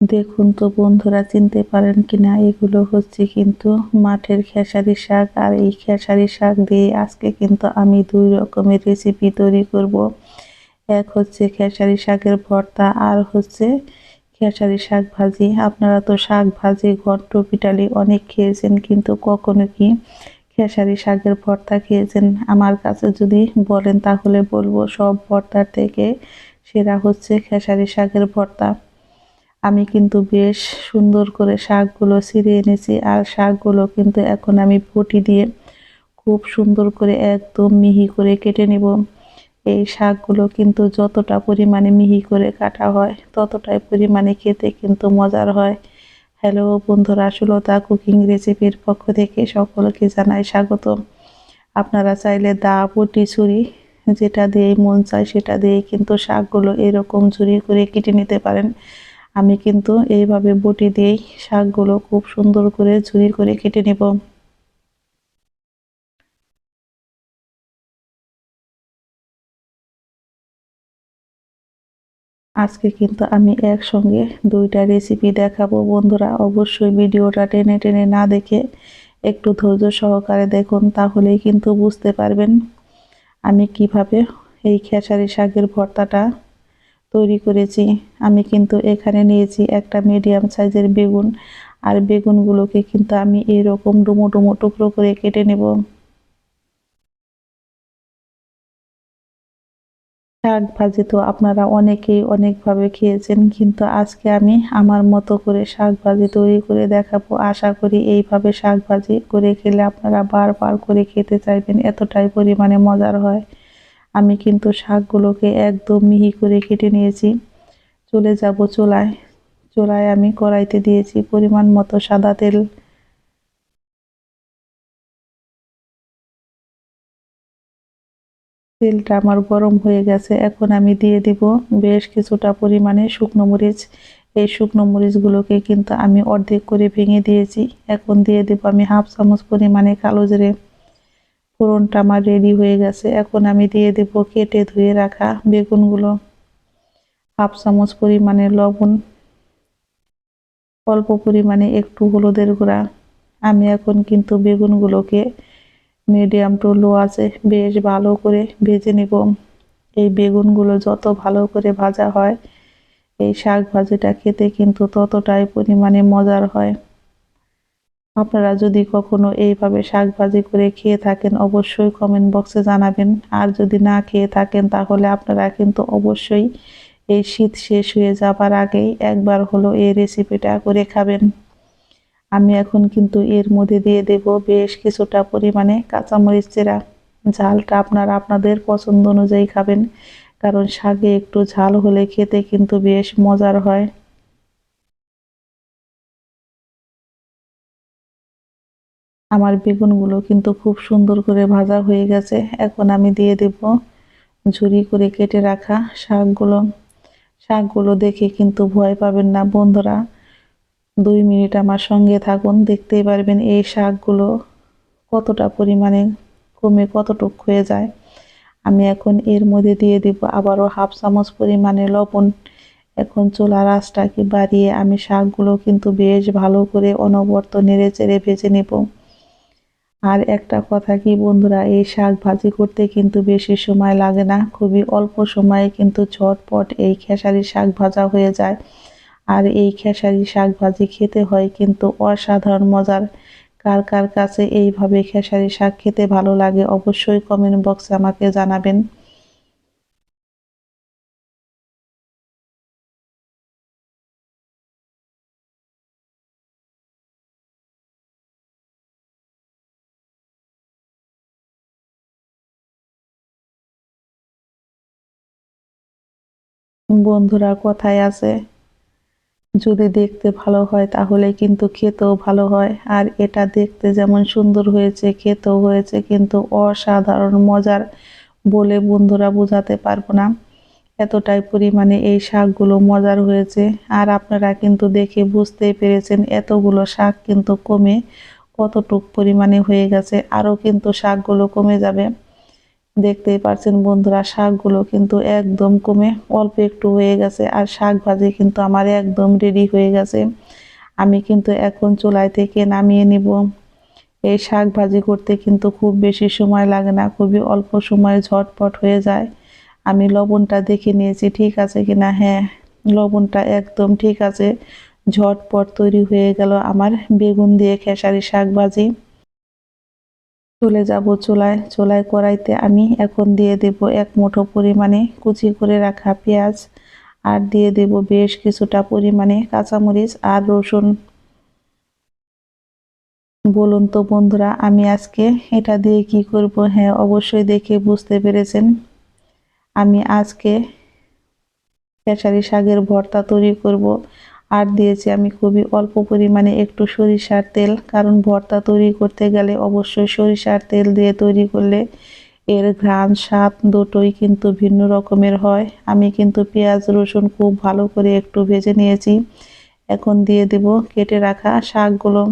দেখুন তো বন্ধুরা, চিনতে পারেন কিনা, এগুলো হচ্ছে কিন্তু মাঠের খেসারি শাক। আর এই খেসারি শাক দিয়ে আজকে কিন্তু আমি দুই রকমের রেসিপি তৈরি করব। এক হচ্ছে খেসারি শাকের ভর্তা, আর হচ্ছে খেসারি শাক ভাজি। আপনারা তো শাক ভাজি ঘন্ট পিটালি অনেক খেয়েছেন, কিন্তু কখনো কি খেসারি শাকের ভর্তা খেয়েছেন? আমার কাছে যদি বলেন তাহলে বলবো সব ভর্তার থেকে সেরা হচ্ছে খেসারি শাকের ভর্তা। আমি কিন্তু বেশ সুন্দর করে শাকগুলো ছিঁড়ে এনেছি, আর শাকগুলো কিন্তু এখন আমি বটি দিয়ে খুব সুন্দর করে একদম মিহি করে কেটে নেব। এই শাকগুলো কিন্তু যতটা পরিমাণে মিহি করে কাটা হয় ততটাই পরিমাণে খেতে কিন্তু মজার হয়। হ্যালো বন্ধুরা, সুলতা কুকিং রেসিপির পক্ষ থেকে সকলকে জানাই স্বাগত। আপনারা চাইলে দা, বটি, ছুরি যেটা দিয়েই মন চায় সেটা দিয়ে কিন্তু শাকগুলো এরকম ঝুরি করে কেটে নিতে পারেন। আমি কিন্তু এইভাবে বটি দিয়েই শাকগুলো খুব সুন্দর করে ঝুরি করে কেটে নেব। আজকে কিন্তু আমি একসঙ্গে দুইটা রেসিপি দেখাবো। বন্ধুরা অবশ্যই ভিডিওটা টেনে টেনে না দেখে একটু ধৈর্য সহকারে দেখুন, তাহলেই কিন্তু বুঝতে পারবেন আমি কিভাবে এই খেসারি শাকের ভর্তাটা তৈরি করেছি। আমি কিন্তু এখানে নিয়েছি একটা মিডিয়াম সাইজের বেগুন, আর বেগুনগুলোকে কিন্তু আমি এরকম ডুমো ডুমো টুকরো করে কেটে নেব। শাক ভাজি তো আপনারা অনেকেই অনেকভাবে খেয়েছেন, কিন্তু আজকে আমি আমার মতো করে শাক ভাজি তৈরি করে দেখাবো। আশা করি এইভাবে শাক ভাজি করে খেলে আপনারা বারবার করে খেতে চাইবেন, এতটাই পরিমাণে মজার হয়। আমি কিন্তু শাকগুলোকে একদম মিহি করে কেটে নিয়েছি। চলে যাব চুলায়। চুলায় আমি কড়াইতে দিয়েছি পরিমাণ মতো সাদা তেল। তেলটা আমার গরম হয়ে গেছে, এখন আমি দিয়ে দিব বেশ কিছুটা পরিমাণে শুকনো মরিচ। এই শুকনো মরিচগুলোকে কিন্তু আমি অর্ধেক করে ভেঙে দিয়েছি। এখন দিয়ে দেব আমি হাফ চামচ পরিমাণে কালো জিরে। ফোড়নটা আমার রেডি হয়ে গেছে, এখন আমি দিয়ে দেব কেটে ধুয়ে রাখা বেগুনগুলো, হাফ চামচ পরিমাণে লবণ, অল্প পরিমাণে একটু হলুদের গুঁড়া। আমি এখন কিন্তু বেগুনগুলোকে মিডিয়াম টু লো আছে বেশ ভালো করে ভেজে নিব। এই বেগুনগুলো যত ভালো করে ভাজা হয় এই শাক ভাজিটা খেতে কিন্তু ততটাই পরিমাণে মজার হয়। আপনারা যদি কখনো এইভাবে শাক ভাজি করে খেয়ে থাকেন অবশ্যই কমেন্ট বক্সে জানাবেন। আর যদি না খেয়ে থাকেন তাহলে আপনারা কিন্তু অবশ্যই এই শীত শেষ হয়ে যাবার আগেই একবার হলো এই রেসিপিটা করে খাবেন। আমি এখন কিন্তু এর মধ্যে দিয়ে দেব বেশ কিছুটা পরিমাণে কাঁচামরিচ চেরা। ঝালটা আপনারা আপনাদের পছন্দ অনুযায়ী খাবেন, কারণ শাকে একটু ঝাল হলে খেতে কিন্তু বেশ মজার হয়। আমার বেগুনগুলো কিন্তু খুব সুন্দর করে ভাজা হয়ে গেছে, এখন আমি দিয়ে দেব ঝুরি করে কেটে রাখা শাকগুলো। শাকগুলো দেখে কিন্তু ভয় পাবেন না বন্ধুরা, 2 মিনিট আমার সঙ্গে থাকুন, দেখতেই পারবেন এই শাকগুলো কতটা পরিমাণে কমে কতটুক হয়ে যায়। আমি এখন এর মধ্যে দিয়ে দিব আবারও হাফ চামচ পরিমাণে লবণ। এখন চুলার আঁচটাকে বাড়িয়ে আমি শাকগুলো কিন্তু বেশ ভালো করে অনবরত নেড়ে চেড়ে ভেজে নেব। আর একটা কথা কি বন্ধুরা, এই শাক ভাজি করতে কিন্তু বেশি সময় লাগে না, খুবই অল্প সময়ে কিন্তু ঝটপট এই খেসারি শাক ভাজা হয়ে যায়। আর এই খেসারি শাক ভাজি খেতে হয় কিন্তু অসাধারণ মজার। কার কার কাছে এইভাবে খেসারি শাক খেতে ভালো লাগে অবশ্যই কমেন্ট বক্সে আমাকে জানাবেন। বন্ধুরা কথায় আছে, যদি দেখতে ভালো হয় তাহলে কিন্তু খেতেও ভালো হয়। আর এটা দেখতে যেমন সুন্দর হয়েছে খেতেও হয়েছে কিন্তু অসাধারণ মজার, বলে বন্ধুরা বোঝাতে পারবো না, এতটাই পরিমাণে এই শাকগুলো মজার হয়েছে। আর আপনারা কিন্তু দেখে বুঝতেই পেরেছেন এতগুলো শাক কিন্তু কমে কতটুক পরিমাণে হয়ে গেছে, আরও কিন্তু শাকগুলো কমে যাবে। দেখতেই পারছেন বন্ধুরা, শাকগুলো কিন্তু একদম কমে অল্প একটু হয়ে গেছে আর শাক ভাজি কিন্তু আমার একদম রেডি হয়ে গেছে। আমি কিন্তু এখন চুলায় থেকে নামিয়ে নিব। এই শাক ভাজি করতে কিন্তু খুব বেশি সময় লাগে না, খুবই অল্প সময়ে ঝটপট হয়ে যায়। আমি লবণটা দেখে নিয়েছি ঠিক আছে কিনা, হ্যাঁ লবণটা একদম ঠিক আছে। ঝটপট তৈরি হয়ে গেল আমার বেগুন দিয়ে খেসারি শাক ভাজি। চলে যাব চুলায়। চুলায় কড়াইতে আমি এখন দিয়ে দেব এক মুঠো পরিমাণে কুচি করে রাখা পেঁয়াজ, আর দিয়ে দেব বেশ কিছুটা পরিমাণে কাঁচামরিচ আর রসুন। বলুন তো বন্ধুরা, আমি আজকে এটা দিয়ে কি করব? হ্যাঁ অবশ্যই দেখে বুঝতে পেরেছেন, আমি আজকে খেসারি শাকের ভর্তা তৈরি করব। আর দিয়েছি আমি খুবই অল্প পরিমাণে একটু সরিষার তেল, কারণ ভর্তা তৈরি করতে গেলে অবশ্যই সরিষার তেল দিয়ে তৈরি করলে এর ঘ্রাণ স্বাদ দুটোই কিন্তু ভিন্ন রকমের হয়। আমি কিন্তু পেঁয়াজ রসুন খুব ভালো করে একটু ভেজে নিয়েছি। এখন দিয়ে দেব কেটে রাখা শাকগুলো।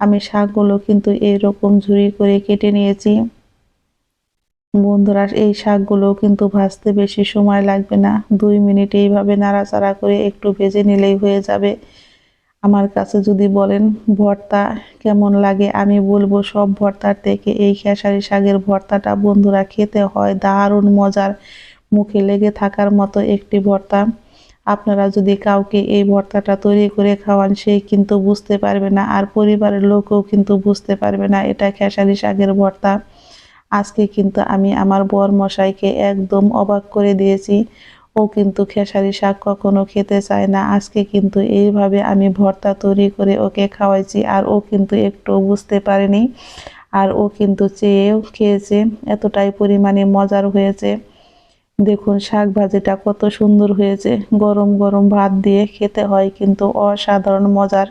আমি শাকগুলো কিন্তু এইরকম ঝুরি করে কেটে নিয়েছি। বন্ধুরা, এই শাকগুলো কিন্তু ভাজতে বেশি সময় লাগবে না, 2 মিনিট এইভাবে নাড়াচাড়া করে একটু ভেজে নিলেই হয়ে যাবে। আমার কাছে যদি বলেন ভর্তা কেমন লাগে, আমি বলবো সব ভর্তার থেকে এই খেসারি শাকের ভর্তাটা বন্ধুরা খেতে হয় দারুণ মজার, মুখে লেগে থাকার মতো একটি ভর্তা। আপনারা যদি কাউকে এই ভর্তাটা তৈরি করে খাওয়ান, সে কিন্তু বুঝতে পারবে না, আর পরিবারের লোকও কিন্তু বুঝতে পারবে না এটা খেসারি শাকের ভর্তা। আজকে কিন্তু আমি আমার বর মশাইকে একদম অবাক করে দিয়েছি। ও কিন্তু খেসারি শাক কখনো খেতে চায় না, আজকে কিন্তু এইভাবে আমি ভর্তা তৈরি করে ওকে খাওয়াইছি, আর ও কিন্তু একটু বুঝতে পারেনি, আর ও কিন্তু চেয়েও খেয়েছে, এতটাই পরিমাণে মজার হয়েছে। দেখুন শাক ভাজিটা কত সুন্দর হয়েছে, গরম গরম ভাত দিয়ে খেতে হয় কিন্তু অসাধারণ মজার।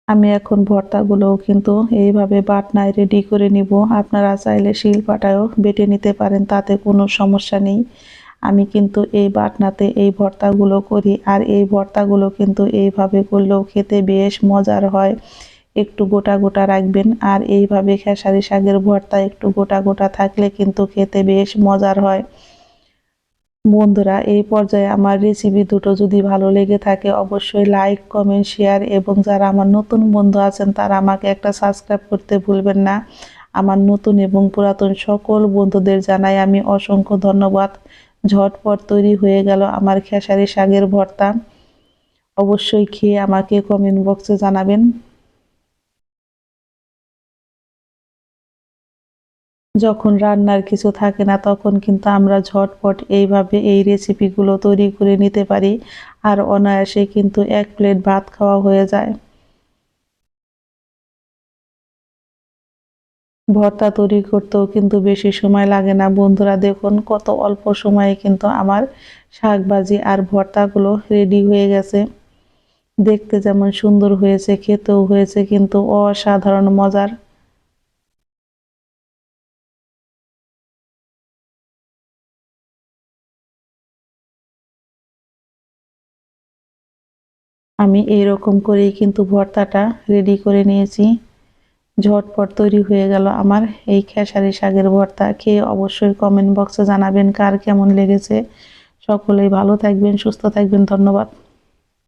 আমি এখন ভর্তাগুলোও কিন্তু এইভাবে বাটনায় রেডি করে নিব। আপনারা চাইলে শিলপাটায়ও বেটে নিতে পারেন, তাতে কোনো সমস্যা নেই। আমি কিন্তু এই বাটনাতে এই ভর্তাগুলো করি, আর এই ভর্তাগুলো কিন্তু এইভাবে করলেও খেতে বেশ মজার হয়। একটু গোটা গোটা রাখবেন, আর এইভাবে খেসারি শাকের ভর্তা একটু গোটা গোটা থাকলে কিন্তু খেতে বেশ মজার হয়। বন্ধুরা, এই পর্যায়ে আমার রেসিপি দুটো যদি ভালো লেগে থাকে অবশ্যই লাইক কমেন্ট শেয়ার, এবং যারা আমার নতুন বন্ধু আছেন তারা আমাকে একটা সাবস্ক্রাইব করতে ভুলবেন না। আমার নতুন এবং পুরাতন সকল বন্ধুদের জানাই আমি অসংখ্য ধন্যবাদ। ঝটপট তৈরি হয়ে গেল আমার খেসারি শাকের ভর্তা। অবশ্যই খেয়ে আমাকে কমেন্ট বক্সে জানাবেন। যখন রান্নার কিছু থাকে না তখন কিন্তু আমরা ঝটপট এইভাবে এই রেসিপিগুলো তৈরি করে নিতে পারি, আর অনায়াসে কিন্তু 1 প্লেট ভাত খাওয়া হয়ে যায়। ভর্তা তৈরি করতেও কিন্তু বেশি সময় লাগে না বন্ধুরা, দেখুন কত অল্প সময়ে কিন্তু আমার শাক ভাজি আর ভর্তাগুলো রেডি হয়ে গেছে। দেখতে যেমন সুন্দর হয়েছে, খেতেও হয়েছে কিন্তু অসাধারণ মজার। আমি এইরকম করেই কিন্তু ভর্তাটা রেডি করে নিয়েছি। ঝটপট তৈরি হয়ে গেল আমার এই খেসারি শাকের ভর্তা। খেয়ে অবশ্যই কমেন্ট বক্সে জানাবেন কার কেমন লেগেছে। সকলেই ভালো থাকবেন, সুস্থ থাকবেন, ধন্যবাদ।